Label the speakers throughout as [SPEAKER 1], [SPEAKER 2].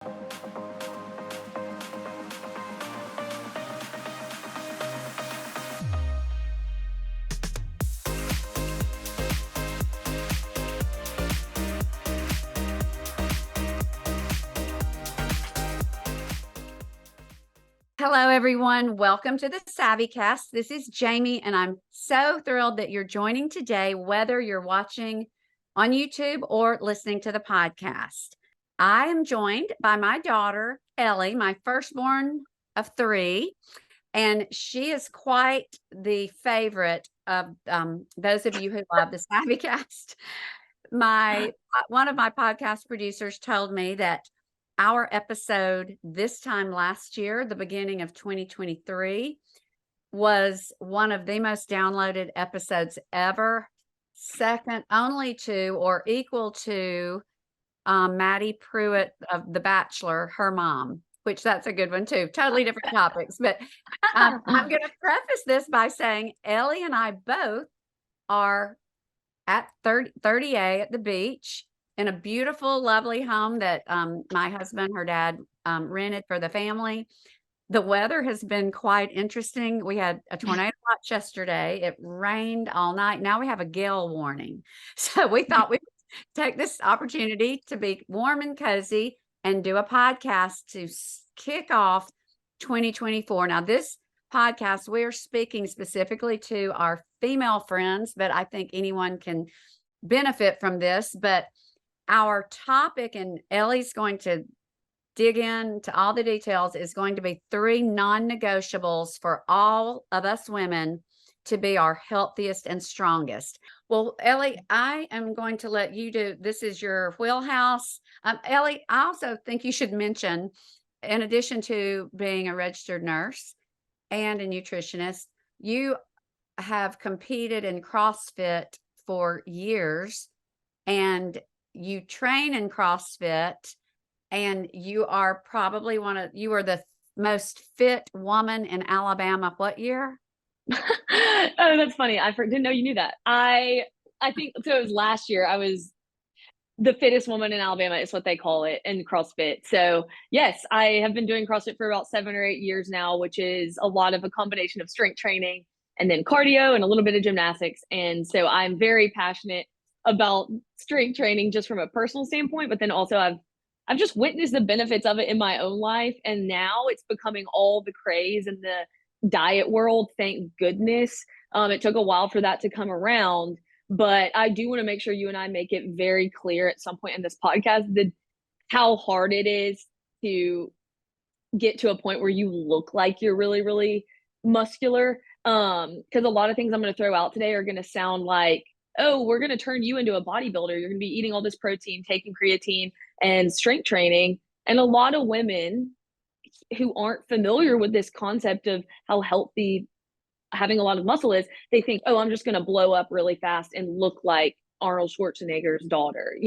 [SPEAKER 1] Hello, everyone. Welcome to the SavvyCast. This is Jamie, and I'm so thrilled that you're joining today, whether you're watching on YouTube or listening to the podcast. I am joined by my daughter, Ellie, my firstborn of 3, and she is quite the favorite of those of you who love the SavvyCast. One of my podcast producers told me that our episode this time last year, the beginning of 2023, was one of the most downloaded episodes ever, second only to or equal to Maddie Pruitt of The Bachelor, her mom, which that's a good one too. Totally different topics. But I'm going to preface this by saying Ellie and I both are at 30A at the beach, in a beautiful, lovely home that my husband, her dad, rented for the family. The weather has been quite interesting. We had a tornado watch yesterday. It rained all night. Now we have a gale warning. So we thought we'd take this opportunity to be warm and cozy and do a podcast to kick off 2024. Now, this podcast, we're speaking specifically to our female friends, but I think anyone can benefit from this. But our topic, and Ellie's going to dig into all the details, is going to be 3 non-negotiables for all of us women to be our healthiest and strongest. Well, Ellie, I am going to let you do, this is your wheelhouse. Ellie, I also think you should mention, in addition to being a registered nurse and a nutritionist, you have competed in CrossFit for years, and you train in CrossFit, and you are probably you are the most fit woman in Alabama. What year?
[SPEAKER 2] Oh, that's funny. I didn't know you knew that. I think so. It was last year. I was the fittest woman in Alabama, is what they call it in CrossFit. So yes, I have been doing CrossFit for about 7 or 8 years now, which is a lot of a combination of strength training and then cardio and a little bit of gymnastics. And so I'm very passionate about strength training just from a personal standpoint, but then also I've just witnessed the benefits of it in my own life. And now it's becoming all the craze in the diet world. Thank goodness. It took a while for that to come around, but I do want to make sure you and I make it very clear at some point in this podcast how hard it is to get to a point where you look like you're really, really muscular. Because a lot of things I'm going to throw out today are going to sound like, oh, we're going to turn you into a bodybuilder. You're going to be eating all this protein, taking creatine and strength training. And a lot of women who aren't familiar with this concept of how healthy having a lot of muscle is, they think, oh, I'm just going to blow up really fast and look like Arnold Schwarzenegger's daughter,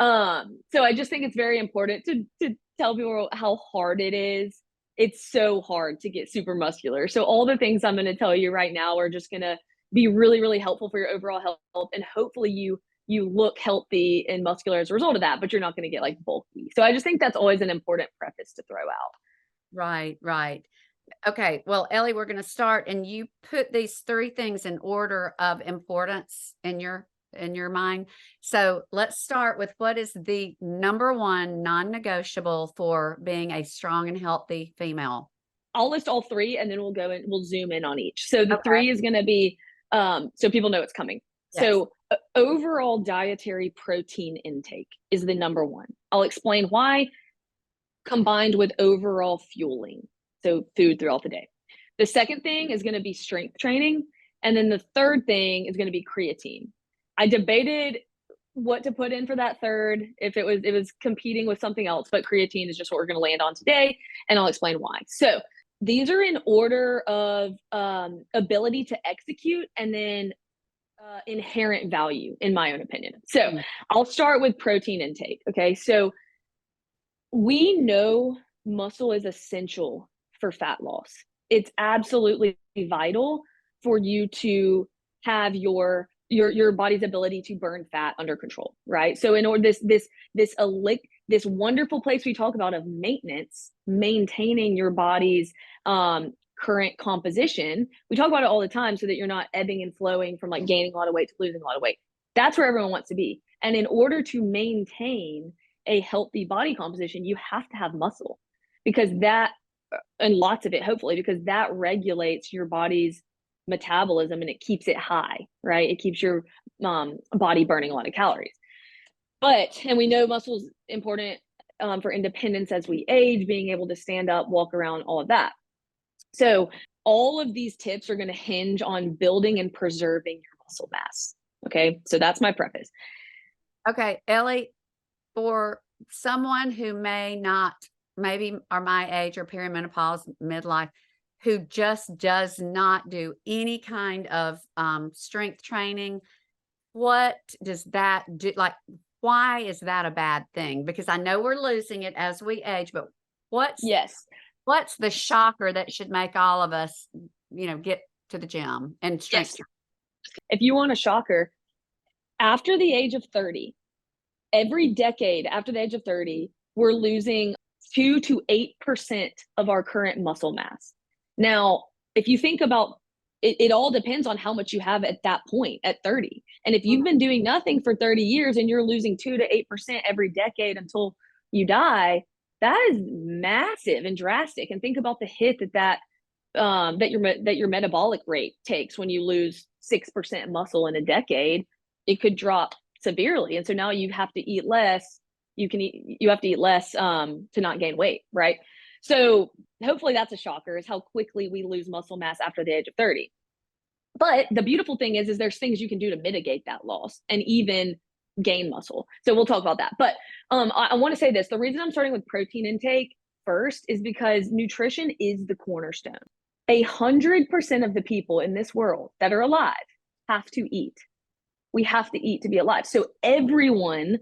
[SPEAKER 2] So I just think it's very important to tell people how hard it is. It's so hard to get super muscular. So all the things I'm going to tell you right now are just going to be really, really helpful for your overall health. And hopefully you look healthy and muscular as a result of that, but you're not going to get like bulky. So I just think that's always an important preface to throw out.
[SPEAKER 1] Right. Okay. Well, Ellie, we're going to start, and you put these 3 things in order of importance in your mind. So let's start with, what is the number 1 non-negotiable for being a strong and healthy female?
[SPEAKER 2] I'll list all 3, and then we'll zoom in on each. So the 3 is going to be, so people know it's coming. Yes. So overall dietary protein intake is the number 1. I'll explain why, combined with overall fueling. So food throughout the day. The second thing is going to be strength training. And then the third thing is going to be creatine. I debated what to put in for that third, if it was competing with something else, but creatine is just what we're going to land on today. And I'll explain why. So these are in order of ability to execute, and then inherent value, in my own opinion. So I'll start with protein intake. Okay. So we know muscle is essential for fat loss. It's absolutely vital for you to have your body's ability to burn fat under control, right? So in order this this wonderful place we talk about of maintenance, maintaining your body's current composition. We talk about it all the time so that you're not ebbing and flowing from like gaining a lot of weight to losing a lot of weight. That's where everyone wants to be. And in order to maintain a healthy body composition, you have to have muscle, because that, and lots of it, hopefully, because that regulates your body's metabolism and it keeps it high, right? It keeps your body burning a lot of calories. But, and we know muscle is important for independence as we age, being able to stand up, walk around, all of that. So all of these tips are going to hinge on building and preserving your muscle mass. Okay, so that's my preface.
[SPEAKER 1] Okay, Ellie, for someone who may not, maybe are my age or perimenopause, midlife, who just does not do any kind of strength training, what does that do? Like, why is that a bad thing? Because I know we're losing it as we age, but what's the shocker that should make all of us, get to the gym and strength training?
[SPEAKER 2] If you want a shocker, after the age of 30, every decade after the age of 30, we're losing 2 to 8% of our current muscle mass. Now, if you think about it, it all depends on how much you have at that point at 30. And if you've been doing nothing for 30 years and you're losing 2 to 8% every decade until you die, that is massive and drastic. And think about the hit that your metabolic rate takes when you lose 6% muscle in a decade. It could drop severely. And so now you have to eat less. You have to eat less to not gain weight, right? So hopefully that's a shocker, is how quickly we lose muscle mass after the age of 30. But the beautiful thing is there's things you can do to mitigate that loss and even gain muscle. So we'll talk about that. But I want to say this. The reason I'm starting with protein intake first is because nutrition is the cornerstone. 100% of the people in this world that are alive have to eat. We have to eat to be alive. So everyone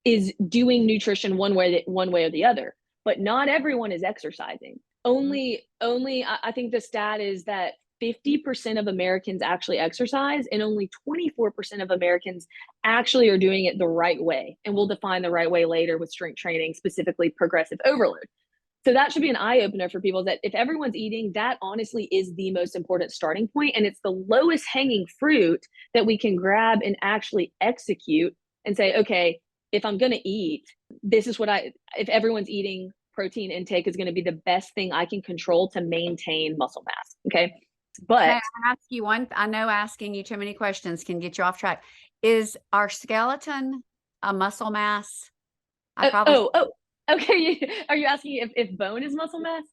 [SPEAKER 2] is doing nutrition one way or the other, but not everyone is exercising. Only I think the stat is that 50% of Americans actually exercise, and only 24% of Americans actually are doing it the right way. And we'll define the right way later with strength training, specifically progressive overload. So that should be an eye-opener for people, that if everyone's eating, that honestly is the most important starting point. And it's the lowest hanging fruit that we can grab and actually execute and say, okay, if I'm going to eat, this is if everyone's eating, protein intake is going to be the best thing I can control to maintain muscle mass. Okay. But
[SPEAKER 1] can I ask you one? I know asking you too many questions can get you off track. Is our skeleton a muscle mass?
[SPEAKER 2] Okay. Are you asking if bone is muscle mass?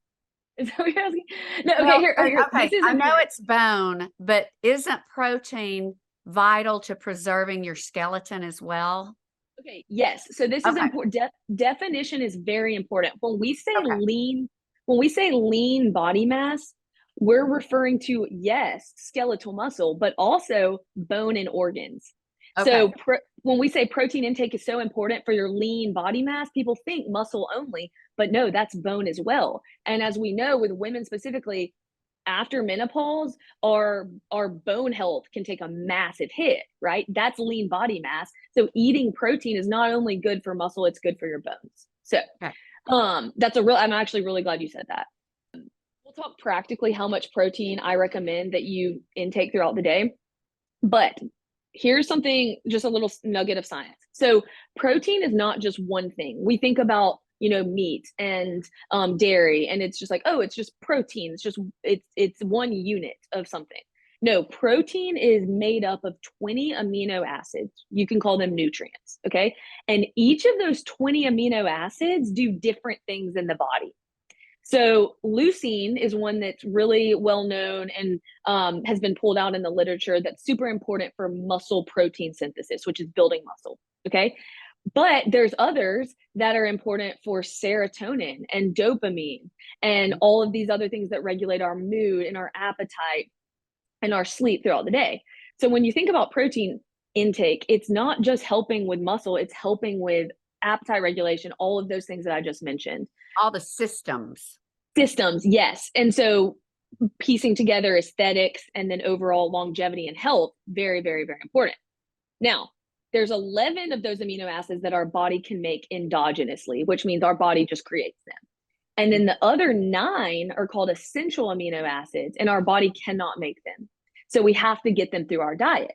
[SPEAKER 2] Is that what you're asking? No. Okay.
[SPEAKER 1] Well,
[SPEAKER 2] Here.
[SPEAKER 1] Okay. I know it's bone, but isn't protein vital to preserving your skeleton as well?
[SPEAKER 2] Okay. Yes. So this is important. Definition is very important. When we say lean body mass, we're referring to, yes, skeletal muscle, but also bone and organs. Okay. So when we say protein intake is so important for your lean body mass, people think muscle only, but no, that's bone as well. And as we know, with women specifically, after menopause, our bone health can take a massive hit, right? That's lean body mass. So eating protein is not only good for muscle, it's good for your bones. So I'm actually really glad you said that. We'll talk practically how much protein I recommend that you intake throughout the day. But here's something, just a little nugget of science. So protein is not just one thing. We think about, meat and dairy, and it's just like, oh, it's just protein. It's one unit of something. No, protein is made up of 20 amino acids. You can call them nutrients, okay? And each of those 20 amino acids do different things in the body. So leucine is one that's really well known and has been pulled out in the literature, that's super important for muscle protein synthesis, which is building muscle, okay? But there's others that are important for serotonin and dopamine and all of these other things that regulate our mood and our appetite and our sleep throughout the day. So when you think about protein intake, it's not just helping with muscle, it's helping with appetite regulation, all of those things that I just mentioned.
[SPEAKER 1] All the systems,
[SPEAKER 2] yes. And so piecing together aesthetics and then overall longevity and health, very, very, very important. Now, there's 11 of those amino acids that our body can make endogenously, which means our body just creates them. And then the other 9 are called essential amino acids, and our body cannot make them. So we have to get them through our diet.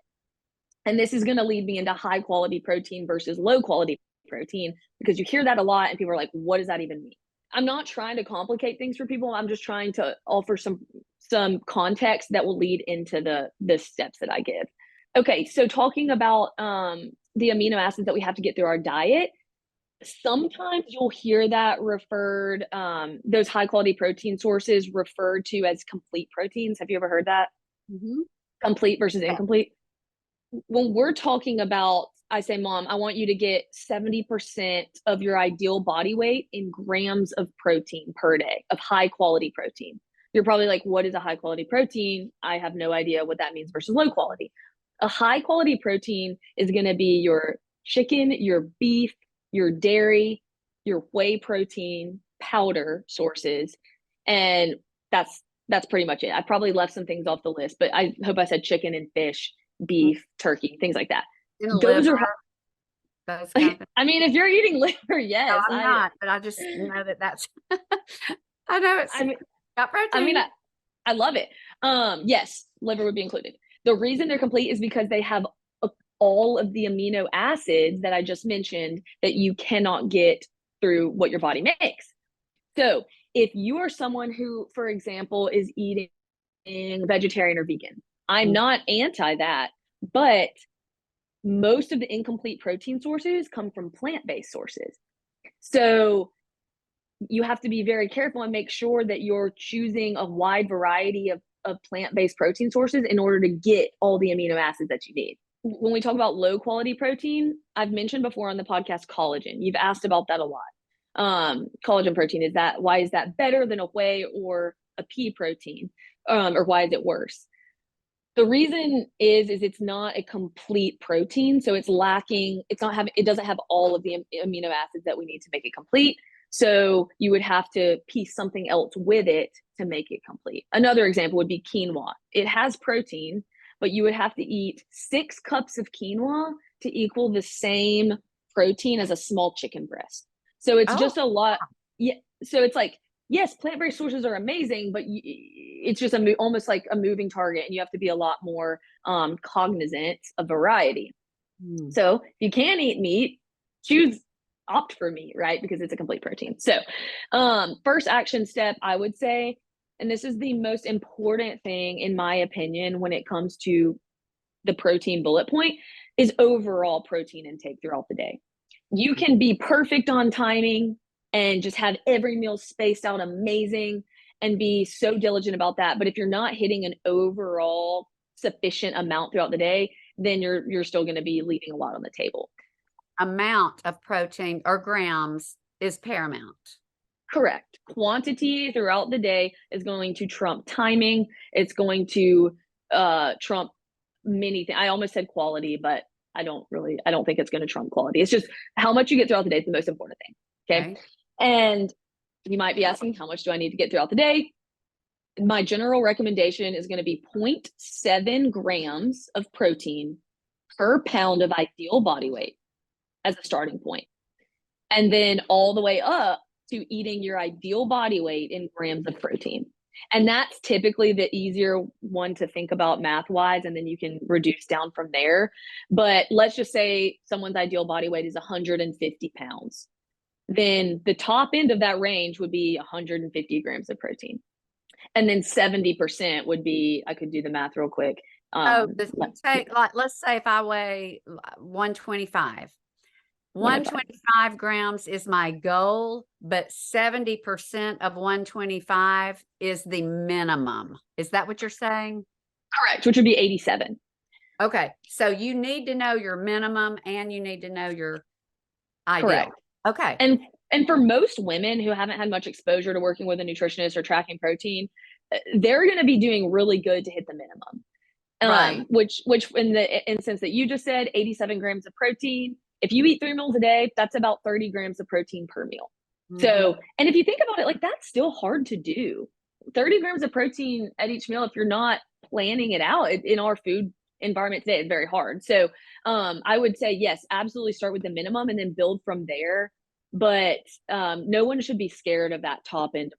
[SPEAKER 2] And this is going to lead me into high quality protein versus low quality protein, because you hear that a lot and people are like, what does that even mean? I'm not trying to complicate things for people. I'm just trying to offer some context that will lead into the steps that I give. Okay, so talking about the amino acids that we have to get through our diet, sometimes you'll hear that referred, those high quality protein sources referred to as complete proteins. Have you ever heard that?
[SPEAKER 1] Mm-hmm.
[SPEAKER 2] Complete versus incomplete. When we're talking about, I say, Mom, I want you to get 70% of your ideal body weight in grams of protein per day, of high quality protein. You're probably like, what is a high quality protein? I have no idea what that means versus low quality. A high quality protein is going to be your chicken, your beef, your dairy, your whey protein, powder sources. And that's pretty much it. I probably left some things off the list, but I hope I said chicken and fish, beef, turkey, things like that. Those are
[SPEAKER 1] those kind of things.
[SPEAKER 2] I mean, if you're eating liver, yes.
[SPEAKER 1] No, I'm not, but I just know that's I know it's got protein.
[SPEAKER 2] I mean, I love it. Yes, liver would be included. The reason they're complete is because they have all of the amino acids that I just mentioned that you cannot get through what your body makes. So if you are someone who, for example, is eating vegetarian or vegan, I'm not anti that, but most of the incomplete protein sources come from plant-based sources. So you have to be very careful and make sure that you're choosing a wide variety of plant-based protein sources in order to get all the amino acids that you need. When we talk about low quality protein, I've mentioned before on the podcast collagen. You've asked about that a lot. Collagen protein, why is that better than a whey or a pea protein? Or why is it worse? The reason is it's not a complete protein, so it doesn't have all of the amino acids that we need to make it complete. So you would have to piece something else with it to make it complete. Another example would be quinoa. It has protein, but you would have to eat 6 cups of quinoa to equal the same protein as a small chicken breast. So it's just a lot. Yeah. So it's like, yes, plant-based sources are amazing, but it's just almost like a moving target, and you have to be a lot more cognizant of variety. So if you can eat meat, opt for meat, right? Because it's a complete protein. So first action step, I would say, and this is the most important thing in my opinion when it comes to the protein bullet point, is overall protein intake throughout the day. You can be perfect on timing and just have every meal spaced out amazing and be so diligent about that. But if you're not hitting an overall sufficient amount throughout the day, then you're still going to be leaving a lot on the table.
[SPEAKER 1] Amount of protein or grams is paramount.
[SPEAKER 2] Correct. Quantity throughout the day is going to trump timing. It's going to trump many things. I almost said quality, but I don't think it's going to trump quality. It's just how much you get throughout the day is the most important thing. Okay. And you might be asking, how much do I need to get throughout the day? My general recommendation is going to be 0.7 grams of protein per pound of ideal body weight as a starting point. And then all the way up to eating your ideal body weight in grams of protein. And that's typically the easier one to think about math-wise, and then you can reduce down from there. But let's just say someone's ideal body weight is 150 pounds. Then the top end of that range would be 150 grams of protein. And then 70% would be, I could do the math real quick.
[SPEAKER 1] Let's say if I weigh 125. 125 grams is my goal, but 70% of 125 is the minimum. Is that what you're saying?
[SPEAKER 2] Correct, which would be 87.
[SPEAKER 1] Okay, so you need to know your minimum and you need to know your ideal.
[SPEAKER 2] Correct.
[SPEAKER 1] Okay.
[SPEAKER 2] And for most women who haven't had much exposure to working with a nutritionist or tracking protein, they're going to be doing really good to hit the minimum.
[SPEAKER 1] Right.
[SPEAKER 2] Which in the instance that you just said, 87 grams of protein. If you eat 3 meals a day, that's about 30 grams of protein per meal. So, and if you think about it, like, that's still hard to do. 30 grams of protein at each meal, if you're not planning it out in our food environment today, it's very hard. So I would say, yes, absolutely start with the minimum and then build from there. But no one should be scared of that top end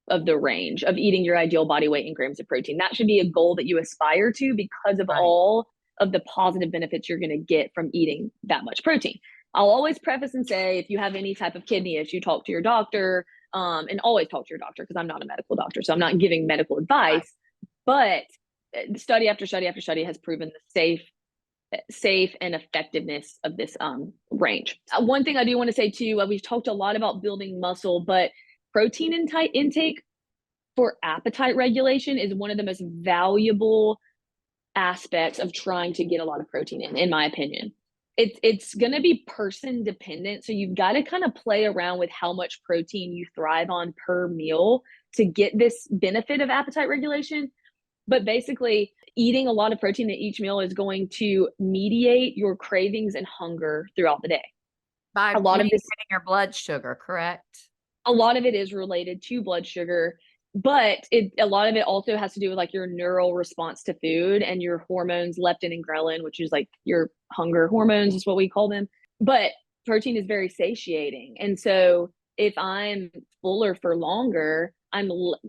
[SPEAKER 2] of the range of eating your ideal body weight in grams of protein. That should be a goal that you aspire to because of
[SPEAKER 1] Right.
[SPEAKER 2] all of the positive benefits you're going to get from eating that much protein. I'll always preface and say, if you have any type of kidney issue, talk to your doctor, and always talk to your doctor, because I'm not a medical doctor, so I'm not giving medical advice. Right. But study after study after study has proven the safe and effectiveness of this range. One thing I do want to say too, we've talked a lot about building muscle, but protein intake for appetite regulation is one of the most valuable aspects of trying to get a lot of protein in my opinion. It's going to be person dependent. So you've got to kind of play around with how much protein you thrive on per meal to get this benefit of appetite regulation. But basically, eating a lot of protein at each meal is going to mediate your cravings and hunger throughout the day.
[SPEAKER 1] By
[SPEAKER 2] A lot of this,
[SPEAKER 1] getting your blood sugar, correct?
[SPEAKER 2] a lot of it is related to blood sugar, but a lot of it also has to do with like your neural response to food and your hormones, leptin and ghrelin, which is like your hunger hormones is what we call them. But protein is very satiating. And so if I'm fuller for longer,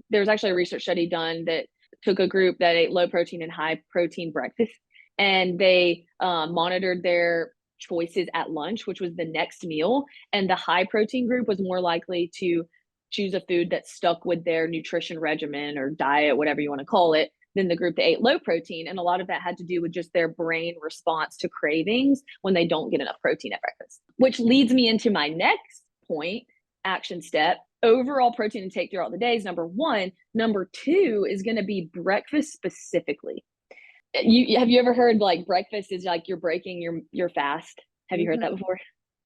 [SPEAKER 2] there's actually a research study done that took a group that ate low protein and high protein breakfast, and they monitored their choices at lunch, which was the next meal. And the high protein group was more likely to choose a food that stuck with their nutrition regimen or diet, whatever you want to call it, than the group that ate low protein. And a lot of that had to do with just their brain response to cravings when they don't get enough protein at breakfast, which leads me into my next point, action step. Overall protein intake throughout the day is number one. Number two is going to be breakfast specifically. Have you ever heard like breakfast is like you're breaking your fast? Have you heard that before?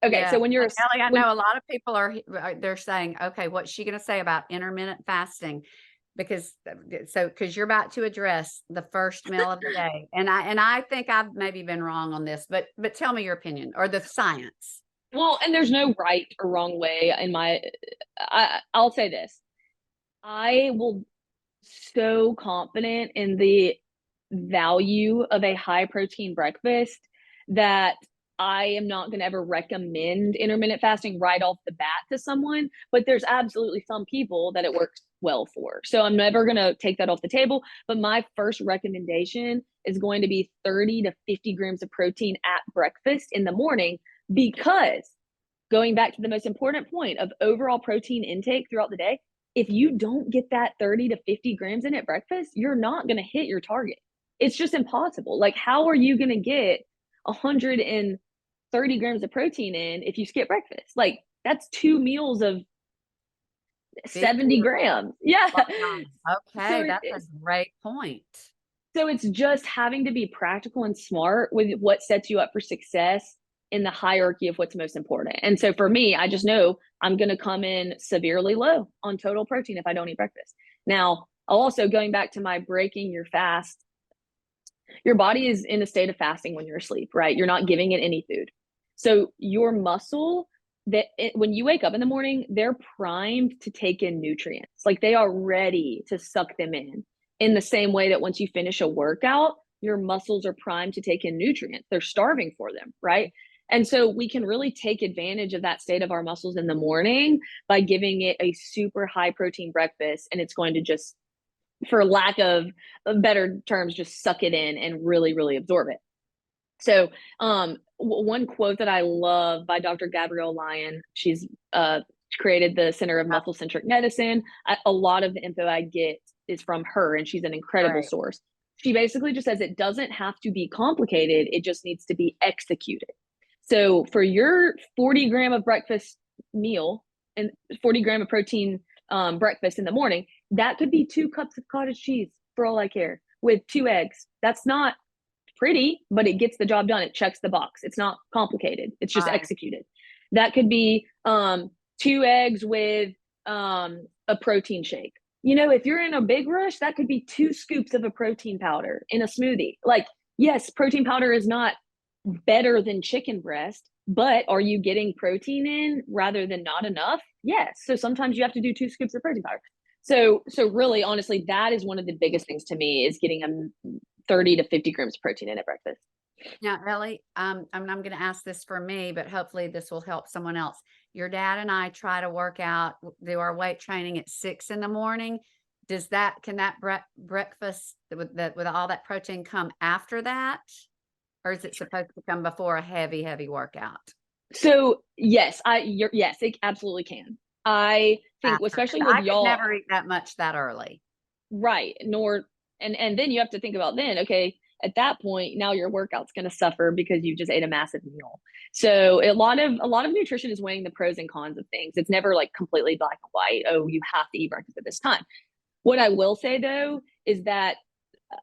[SPEAKER 2] Okay,
[SPEAKER 1] Yeah.
[SPEAKER 2] so when you're
[SPEAKER 1] Ellie, I know a lot of people are they're saying, okay, what's she going to say about intermittent fasting? Because you're about to address the first meal of the day, and I think I've maybe been wrong on this, but tell me your opinion or the science.
[SPEAKER 2] well, and there's no right or wrong way in I'll say this. I will so confident in the value of a high protein breakfast that I am not going to ever recommend intermittent fasting right off the bat to someone, but there's absolutely some people that it works well for. So I'm never going to take that off the table. But my first recommendation is going to be 30 to 50 grams of protein at breakfast in the morning, because going back to the most important point of overall protein intake throughout the day, if you don't get that 30 to 50 grams in at breakfast, you're not going to hit your target. It's just impossible. Like, how are you going to get 130 grams of protein in if you skip breakfast? Like, that's 2 meals of 70 grams. Yeah.
[SPEAKER 1] Okay, that's a great point.
[SPEAKER 2] So it's just having to be practical and smart with what sets you up for success in the hierarchy of what's most important. And so for me, I just know I'm going to come in severely low on total protein if I don't eat breakfast. Now, also going back to my breaking your fast, your body is in a state of fasting when you're asleep, right? You're not giving it any food. So your muscle, when you wake up in the morning, they're primed to take in nutrients. Like, they are ready to suck them in the same way that once you finish a workout, your muscles are primed to take in nutrients. They're starving for them, right? And so we can really take advantage of that state of our muscles in the morning by giving it a super high protein breakfast. And it's going to just, for lack of better terms, just suck it in and really, really absorb it. So one quote that I love by Dr. Gabrielle Lyon, she's created the Center of Muscle-Centric Medicine. A lot of the info I get is from her, and she's an incredible source. She basically just says it doesn't have to be complicated. It just needs to be executed. So for your 40 gram of breakfast meal and 40 gram of protein breakfast in the morning, that could be 2 cups of cottage cheese for all I care, with 2 eggs. That's not pretty, but it gets the job done. It checks the box. It's not complicated. It's just executed. That could be 2 eggs with a protein shake. You know, if you're in a big rush, that could be 2 scoops of a protein powder in a smoothie. Like, yes, protein powder is not better than chicken breast, but are you getting protein in rather than not enough? Yes. So sometimes you have to do 2 scoops of protein powder. So really, honestly, that is one of the biggest things to me, is getting 30 to 50 grams of protein in at breakfast.
[SPEAKER 1] Now, Ellie, I'm going to ask this for me, but hopefully this will help someone else. Your dad and I try to work out, do our weight training at 6 in the morning. Can that breakfast with all that protein come after that? Or is it supposed to come before a heavy, heavy workout?
[SPEAKER 2] So yes, yes, it absolutely can. I think, especially with
[SPEAKER 1] I could
[SPEAKER 2] y'all,
[SPEAKER 1] never eat that much that early.
[SPEAKER 2] right? And then you have to think about then, okay, at that point, now your workout's going to suffer because you just ate a massive meal. So a lot of nutrition is weighing the pros and cons of things. It's never like completely black and white. Oh, you have to eat breakfast at this time. What I will say though is that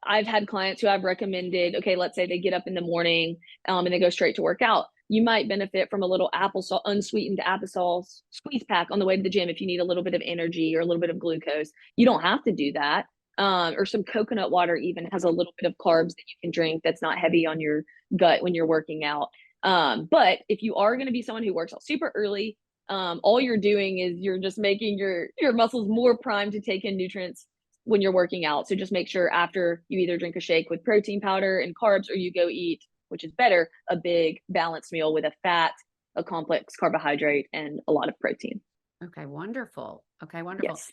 [SPEAKER 2] I've had clients who I've recommended, okay, let's say they get up in the morning and they go straight to work out. You might benefit from a little applesauce, unsweetened applesauce squeeze pack on the way to the gym if you need a little bit of energy or a little bit of glucose. You don't have to do that. Or some coconut water even has a little bit of carbs that you can drink that's not heavy on your gut when you're working out. But if you are going to be someone who works out super early, all you're doing is you're just making your muscles more primed to take in nutrients when you're working out. So just make sure after you either drink a shake with protein powder and carbs, or you go eat, which is better, a big balanced meal with a fat, a complex carbohydrate, and a lot of protein.
[SPEAKER 1] Okay, wonderful. Okay, wonderful.
[SPEAKER 2] Yes.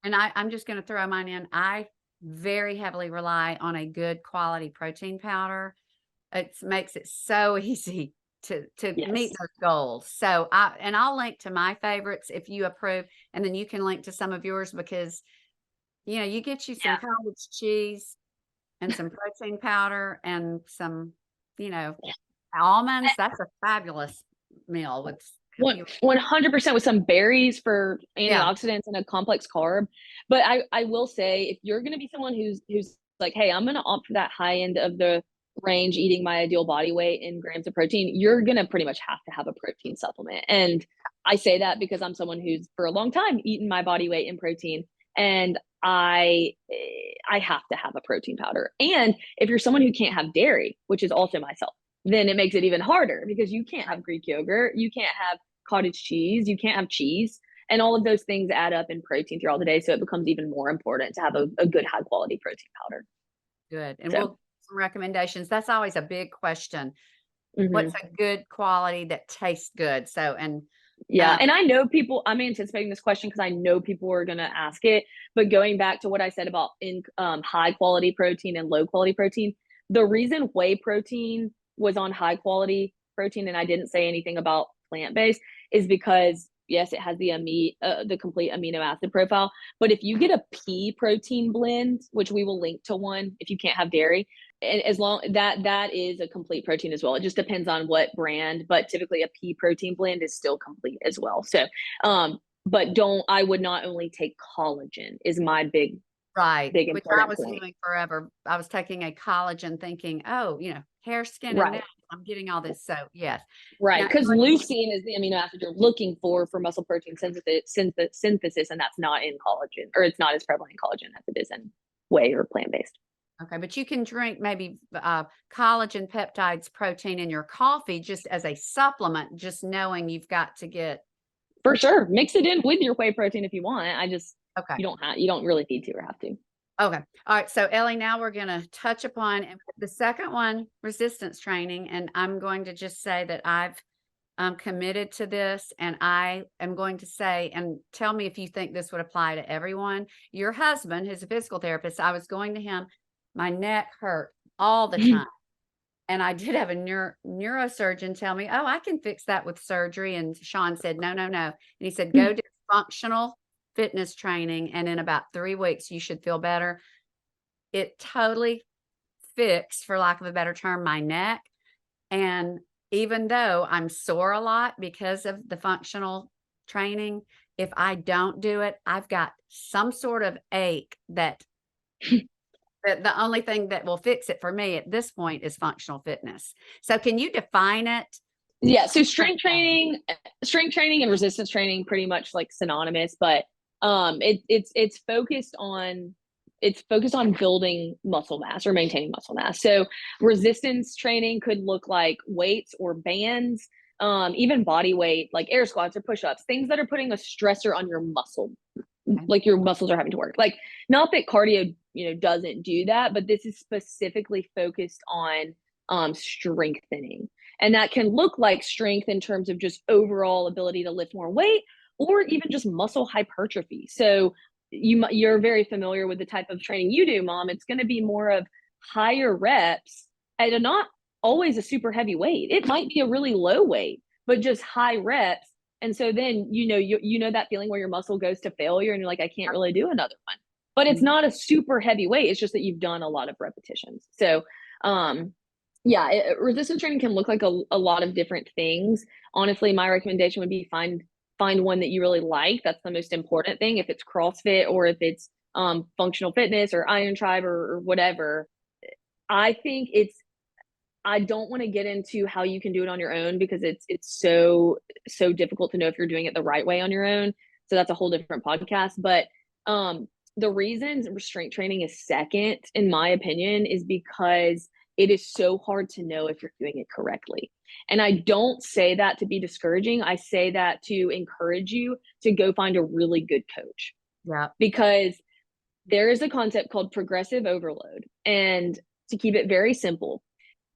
[SPEAKER 1] And I'm just going to throw mine in. I very heavily rely on a good quality protein powder. It makes it so easy to meet those goals. So I'll link to my favorites if you approve, and then you can link to some of yours, because you get you some cottage cheese and some protein powder and some, almonds. That's a fabulous meal with
[SPEAKER 2] 100% with some berries for
[SPEAKER 1] yeah.
[SPEAKER 2] antioxidants and a complex carb. But I will say, if you're going to be someone who's like, hey, I'm going to opt for that high end of the range, eating my ideal body weight in grams of protein, you're going to pretty much have to have a protein supplement. And I say that because I'm someone who's for a long time eaten my body weight in protein, and I have to have a protein powder. And if you're someone who can't have dairy, which is also myself, then it makes it even harder because you can't have Greek yogurt, you can't have cottage cheese, you can't have cheese, and all of those things add up in protein throughout the day. So it becomes even more important to have a good high quality protein powder.
[SPEAKER 1] Good. And we'll some recommendations. That's always a big question. What's a good quality that tastes good? So, and
[SPEAKER 2] and I know people, I'm anticipating this question because I know people are going to ask it, but going back to what I said about high quality protein and low quality protein, the reason whey protein was on high quality protein and I didn't say anything about plant-based is because yes, it has the complete amino acid profile, but if you get a pea protein blend, which we will link to one if you can't have dairy, and as long that is a complete protein as well. It just depends on what brand, but typically a pea protein blend is still complete as well. So but I would not only take collagen is my big
[SPEAKER 1] which I was
[SPEAKER 2] point.
[SPEAKER 1] doing forever. I was taking a collagen thinking, oh, hair, skin, and nails. I'm getting all this. So yes.
[SPEAKER 2] Right. Because leucine is the amino acid you're looking for muscle protein synthesis, and that's not in collagen, or it's not as prevalent in collagen as it is in whey or plant-based.
[SPEAKER 1] Okay, but you can drink maybe collagen peptides protein in your coffee just as a supplement, just knowing you've got to get.
[SPEAKER 2] For sure. Mix it in with your whey protein if you want.
[SPEAKER 1] Okay.
[SPEAKER 2] You don't really need to or have to.
[SPEAKER 1] Okay. All right. So Ellie, now we're going to touch upon the second one, resistance training. And I'm going to just say that I've committed to this, and I am going to say, and tell me if you think this would apply to everyone. Your husband, who's a physical therapist, I was going to him, my neck hurt all the time. And I did have a neurosurgeon tell me, oh, I can fix that with surgery. And Sean said, no. And he said, go do functional fitness training, and in about 3 weeks, you should feel better. It totally fixed, for lack of a better term, my neck. And even though I'm sore a lot because of the functional training, if I don't do it, I've got some sort of ache that the only thing that will fix it for me at this point is functional fitness. So can you define it?
[SPEAKER 2] Yeah. So strength training and resistance training, pretty much like synonymous, but it's focused on building muscle mass or maintaining muscle mass. So resistance training could look like weights or bands, even body weight, like air squats or push-ups, things that are putting a stressor on your muscle, like your muscles are having to work. Like, not that cardio doesn't do that, but this is specifically focused on strengthening. And that can look like strength in terms of just overall ability to lift more weight, or even just muscle hypertrophy. So you're very familiar with the type of training you do, Mom. It's going to be more of higher reps at not always a super heavy weight. It might be a really low weight, but just high reps. And so then, you know that feeling where your muscle goes to failure and you're like, I can't really do another one. But it's not a super heavy weight. It's just that you've done a lot of repetitions. So, resistance training can look like a lot of different things. Honestly, my recommendation would be find one that you really like. That's the most important thing. If it's CrossFit or if it's functional fitness or Iron Tribe or whatever, I think I don't want to get into how you can do it on your own, because it's so difficult to know if you're doing it the right way on your own. So that's a whole different podcast. But the reason strength training is second, in my opinion, is because it is so hard to know if you're doing it correctly. And I don't say that to be discouraging. I say that to encourage you to go find a really good coach.
[SPEAKER 1] Yeah.
[SPEAKER 2] Because there is a concept called progressive overload. And to keep it very simple,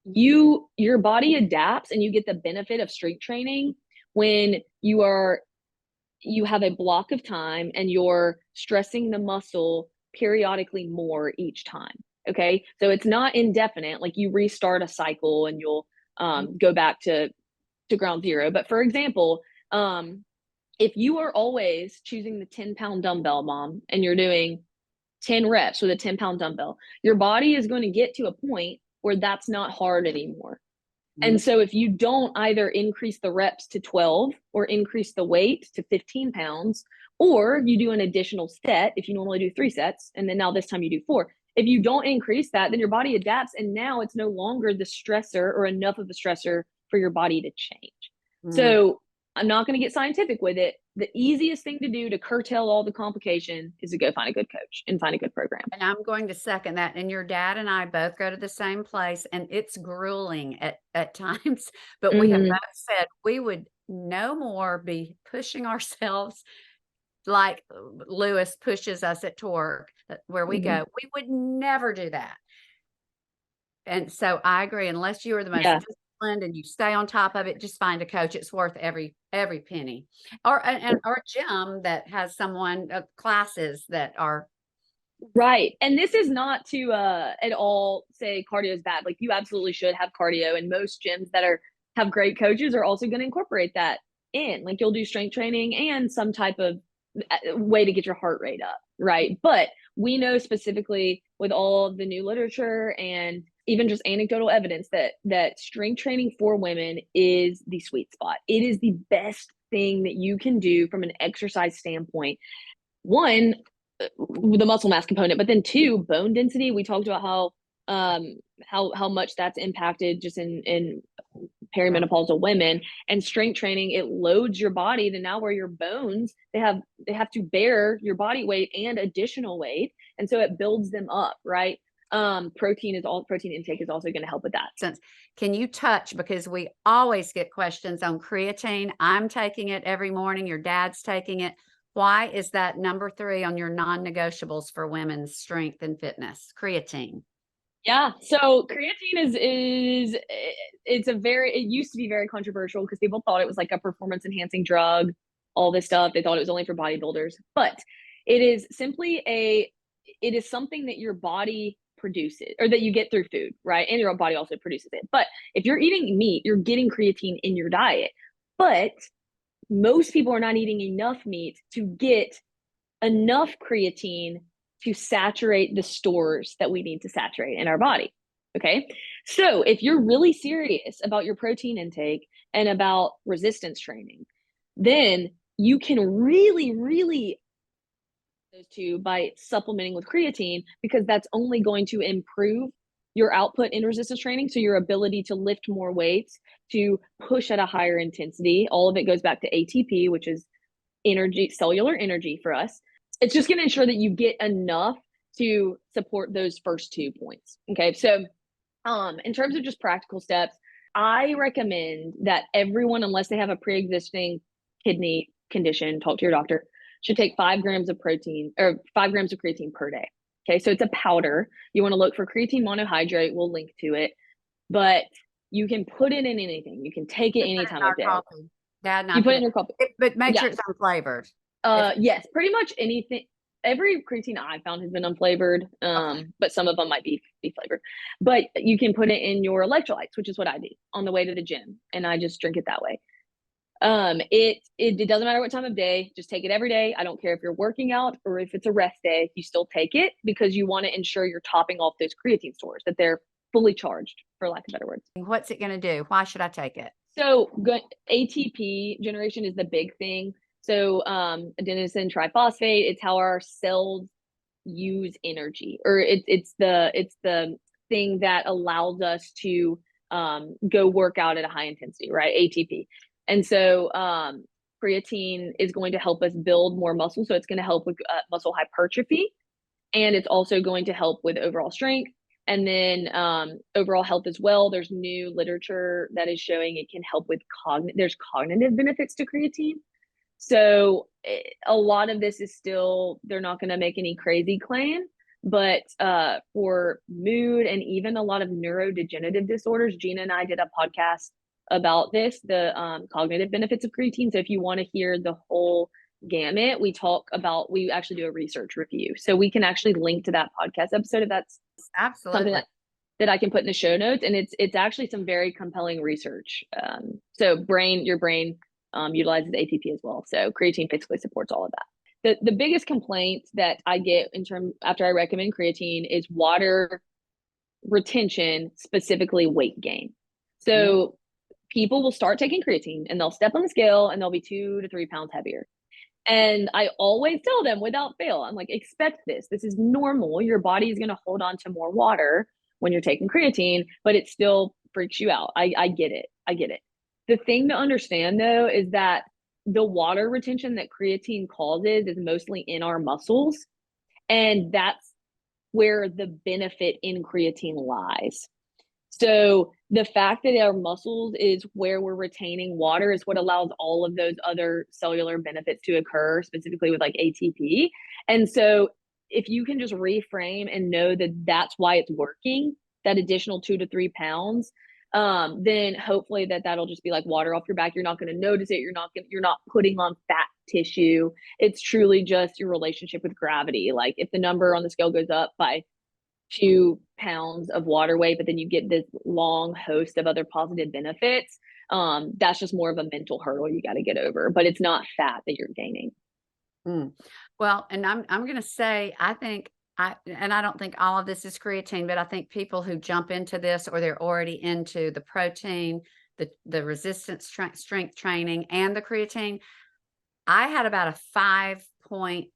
[SPEAKER 2] your body adapts, and you get the benefit of strength training when you have a block of time and you're stressing the muscle periodically more each time. Okay. So it's not indefinite, like you restart a cycle and you'll go back to ground zero. But for example, if you are always choosing the 10-pound dumbbell, Mom, and you're doing 10 reps with a 10-pound dumbbell, your body is going to get to a point where that's not hard anymore. And so if you don't either increase the reps to 12 or increase the weight to 15 pounds, or you do an additional set, if you normally do 3 sets, and then now this time you do 4, if you don't increase that, then your body adapts, and now it's no longer the stressor or enough of a stressor for your body to change. So I'm not going to get scientific with it. The easiest thing to do to curtail all the complication is to go find a good coach and find a good program.
[SPEAKER 1] And I'm going to second that. And your dad and I both go to the same place, and it's grueling at times, but we have both said we would no more be pushing ourselves like Lewis pushes us at Torque, where we go. We would never do that. And so I agree, unless you are the most disciplined and you stay on top of it, just find a coach. It's worth every penny. Or a gym that has someone, classes that are
[SPEAKER 2] right. And this is not to at all say cardio is bad. Like, you absolutely should have cardio, and most gyms that have great coaches are also going to incorporate that in. Like, you'll do strength training and some type of way to get your heart rate up, right? But we know specifically with all of the new literature and even just anecdotal evidence that strength training for women is the sweet spot. It is the best thing that you can do from an exercise standpoint. One, the muscle mass component, but then 2, bone density. We talked about how much that's impacted just in perimenopausal women, and strength training, it loads your body to now where your bones, they have to bear your body weight and additional weight, and so it builds them up, right? Protein intake is also going to help with that.
[SPEAKER 1] Can you touch, because we always get questions on creatine. I'm taking it every morning, your dad's taking it. Why is that number 3 on your non-negotiables for women's strength and fitness? Creatine.
[SPEAKER 2] Yeah. So creatine it used to be very controversial because people thought it was like a performance enhancing drug, all this stuff. They thought it was only for bodybuilders, but it is simply it is something that your body produces, or that you get through food, right? And your body also produces it. But if you're eating meat, you're getting creatine in your diet. But most people are not eating enough meat to get enough creatine to saturate the stores that we need to saturate in our body. Okay. So if you're really serious about your protein intake and about resistance training, then you can really those two by supplementing with creatine, because that's only going to improve your output in resistance training. So your ability to lift more weights, to push at a higher intensity. All of it goes back to ATP, which is energy, cellular energy for us. It's just going to ensure that you get enough to support those first 2 points. Okay. So in terms of just practical steps, I recommend that everyone, unless they have a pre-existing kidney condition, talk to your doctor, should take 5 grams of protein or 5 grams of creatine per day. Okay, so it's a powder. You want to look for creatine monohydrate. We'll link to it, but you can put it in anything. You can take it
[SPEAKER 1] We put
[SPEAKER 2] any
[SPEAKER 1] it in
[SPEAKER 2] time
[SPEAKER 1] our
[SPEAKER 2] of day.
[SPEAKER 1] coffee. Dad and I
[SPEAKER 2] You put
[SPEAKER 1] put
[SPEAKER 2] it in your coffee.
[SPEAKER 1] but make
[SPEAKER 2] Yeah.
[SPEAKER 1] sure it's unflavored. If
[SPEAKER 2] Yes, pretty much anything. Every creatine I found has been unflavored,
[SPEAKER 1] okay.
[SPEAKER 2] but some of them might be flavored. But you can put it in your electrolytes, which is what I do on the way to the gym, and I just drink it that way. It doesn't matter what time of day, just take it every day. I don't care if you're working out or if it's a rest day, you still take it because you want to ensure you're topping off those creatine stores, that they're fully charged, for lack of better words.
[SPEAKER 1] What's it going to do? Why should I take it?
[SPEAKER 2] So ATP generation is the big thing. So adenosine triphosphate, it's how our cells use energy, or it's the thing that allows us to go work out at a high intensity, right? ATP. And so creatine is going to help us build more muscle. So it's going to help with muscle hypertrophy, and it's also going to help with overall strength. And then overall health as well. There's new literature that is showing it can help with there's cognitive benefits to creatine. So a lot of this is still, they're not going to make any crazy claim, but for mood and even a lot of neurodegenerative disorders, Gina and I did a podcast about this, the cognitive benefits of creatine. So if you want to hear the whole gamut, we actually do a research review. So we can actually link to that podcast episode if that's
[SPEAKER 1] Absolutely.
[SPEAKER 2] something that I can put in the show notes. And it's actually some very compelling research. So your brain utilizes ATP as well. So creatine basically supports all of that. The biggest complaint that I get after I recommend creatine is water retention, specifically weight gain. So people will start taking creatine and they'll step on the scale and they'll be 2 to 3 pounds heavier. And I always tell them without fail, I'm like, expect this. This is normal. Your body is going to hold on to more water when you're taking creatine, but it still freaks you out. I get it. I get it. The thing to understand though is that the water retention that creatine causes is mostly in our muscles. And that's where the benefit in creatine lies. So the fact that our muscles is where we're retaining water is what allows all of those other cellular benefits to occur, specifically with like ATP. And so if you can just reframe and know that that's why it's working, that additional 2 to 3 pounds, then hopefully that'll just be like water off your back. You're not going to notice it. You're not putting on fat tissue. It's truly just your relationship with gravity. Like if the number on the scale goes up by 2 pounds of water weight, but then you get this long host of other positive benefits, that's just more of a mental hurdle you got to get over, but it's not fat that you're gaining.
[SPEAKER 1] Well, and I'm going to say, I don't think all of this is creatine, but I think people who jump into this, or they're already into the protein, the resistance strength training and the creatine, I had about a 5.5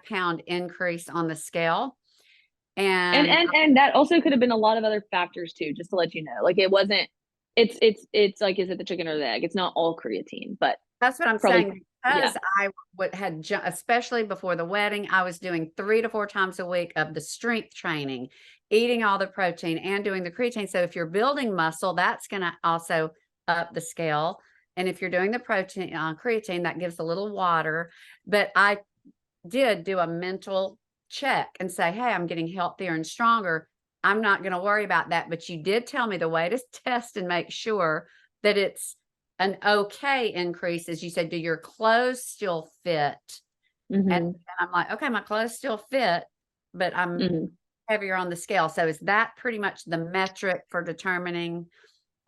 [SPEAKER 1] pound increase on the scale.
[SPEAKER 2] And that also could have been a lot of other factors too, just to let you know. Like it's like, is it the chicken or the egg? It's not all creatine, but
[SPEAKER 1] that's what I'm saying. Because
[SPEAKER 2] yeah.
[SPEAKER 1] I had, especially before the wedding, I was doing 3 to 4 times a week of the strength training, eating all the protein and doing the creatine. So if you're building muscle, that's going to also up the scale. And if you're doing the protein creatine, that gives a little water. But I did do a mental check and say, hey, I'm getting healthier and stronger. I'm not going to worry about that. But you did tell me the way to test and make sure that it's an okay increase, as you said, do your clothes still fit? And I'm like, okay, my clothes still fit, but I'm heavier on the scale. So is that pretty much the metric for determining?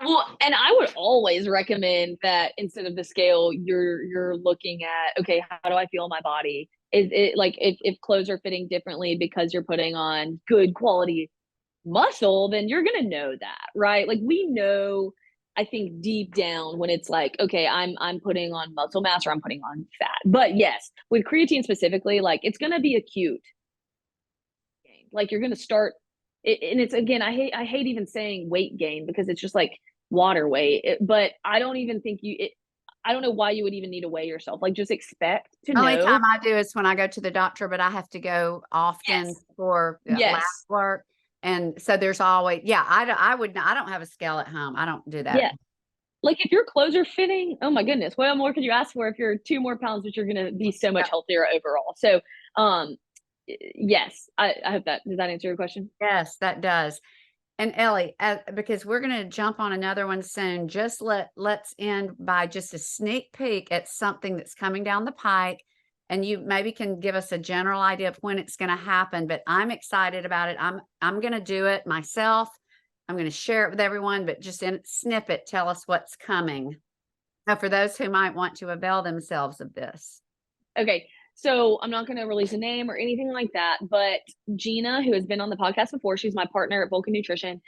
[SPEAKER 2] Well, and I would always recommend that instead of the scale, you're looking at, okay, how do I feel in my body? Is it like if clothes are fitting differently because you're putting on good quality muscle, then you're gonna know that, right? Like we know, I think deep down when it's like, okay, I'm putting on muscle mass or I'm putting on fat. But yes, with creatine specifically, like it's gonna be acute. Like you're gonna start and it's, again, I hate even saying weight gain because it's just like water weight. But I don't even think I don't know why you would even need to weigh yourself. Like just expect to know.
[SPEAKER 1] Only time I do is when I go to the doctor, but I have to go often for lab work. And so there's always, I don't have a scale at home. I don't do that.
[SPEAKER 2] Yeah. Like if your clothes are fitting, oh my goodness, what more could you ask for if you're 2 more pounds, but you're going to be so much healthier overall. So, yes, I hope does that answer your question?
[SPEAKER 1] Yes, that does. And Ellie, because we're going to jump on another one soon, just let's end by just a sneak peek at something that's coming down the pike, and you maybe can give us a general idea of when it's going to happen. But I'm excited about it. I'm going to do it myself. I'm going to share it with everyone, but just in a snippet, tell us what's coming. Now, for those who might want to avail themselves of this.
[SPEAKER 2] Okay. So I'm not going to release a name or anything like that, but Gina, who has been on the podcast before, she's my partner at Vulcan Nutrition.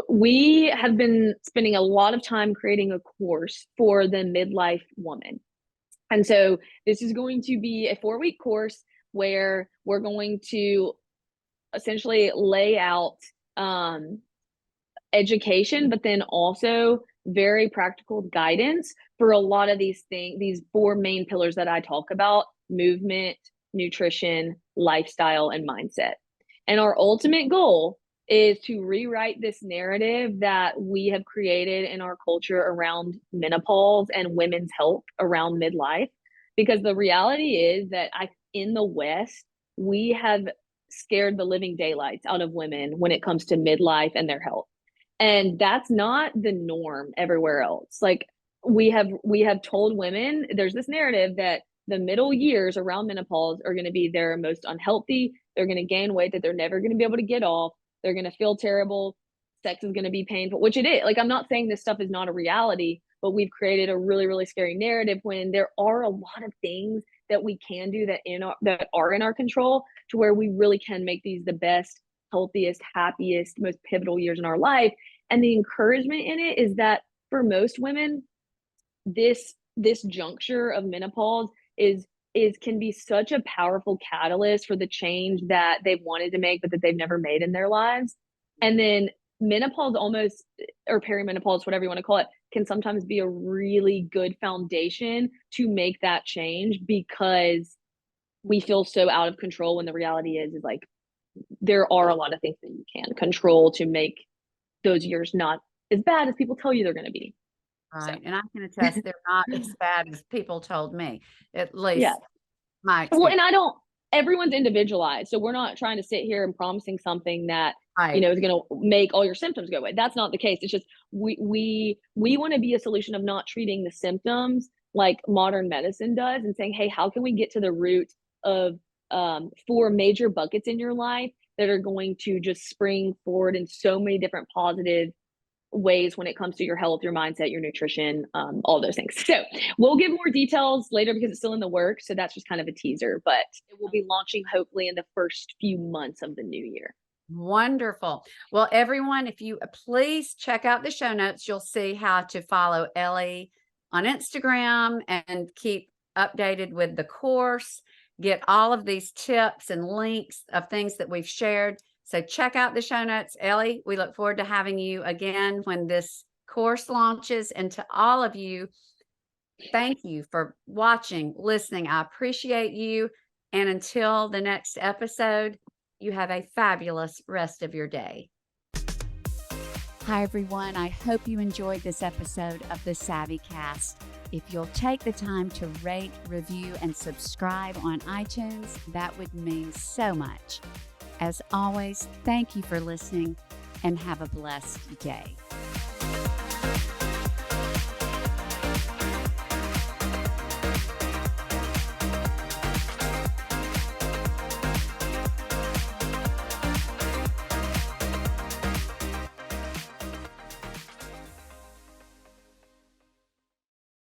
[SPEAKER 2] We have been spending a lot of time creating a course for the midlife woman. And so this is going to be a 4-week course where we're going to essentially lay out education, but then also very practical guidance for a lot of these things, these 4 main pillars that I talk about: movement, nutrition, lifestyle, and mindset. And our ultimate goal is to rewrite this narrative that we have created in our culture around menopause and women's health around midlife. Because the reality is that in the West, we have scared the living daylights out of women when it comes to midlife and their health. And that's not the norm everywhere else. Like we have told women, there's this narrative that the middle years around menopause are going to be their most unhealthy. They're going to gain weight that they're never going to be able to get off. They're going to feel terrible. Sex is going to be painful, which it is. Like, I'm not saying this stuff is not a reality, but we've created a really, really scary narrative when there are a lot of things that we can do that are in our control, to where we really can make these the best, healthiest, happiest, most pivotal years in our life. And the encouragement in it is that for most women, this juncture of menopause can be such a powerful catalyst for the change that they've wanted to make, but that they've never made in their lives. And then menopause almost, or perimenopause, whatever you want to call it, can sometimes be a really good foundation to make that change, because we feel so out of control when the reality is like there are a lot of things that you can control to make those years not as bad as people tell you they're going to be.
[SPEAKER 1] Right.
[SPEAKER 2] So.
[SPEAKER 1] And I can attest they're not as bad as people told me, at least
[SPEAKER 2] Yeah.
[SPEAKER 1] my
[SPEAKER 2] Well,
[SPEAKER 1] experience.
[SPEAKER 2] and everyone's individualized. So we're not trying to sit here and promising something that,
[SPEAKER 1] Right.
[SPEAKER 2] is going to make all your symptoms go away. That's not the case. It's just, we want to be a solution of not treating the symptoms like modern medicine does, and saying, hey, how can we get to the root of 4 major buckets in your life that are going to just spring forward in so many different positive ways when it comes to your health, your mindset, your nutrition, all those things. So we'll give more details later because it's still in the works. So that's just kind of a teaser, but it will be launching hopefully in the first few months of the new year.
[SPEAKER 1] Wonderful. Well, everyone, if you please check out the show notes, you'll see how to follow Ellie on Instagram and keep updated with the course, get all of these tips and links of things that we've shared. So check out the show notes. Ellie, we look forward to having you again when this course launches. And to all of you, thank you for watching, listening. I appreciate you. And until the next episode, you have a fabulous rest of your day. Hi, everyone. I hope you enjoyed this episode of the SavvyCast. If you'll take the time to rate, review, and subscribe on iTunes, that would mean so much. As always, thank you for listening and have a blessed day.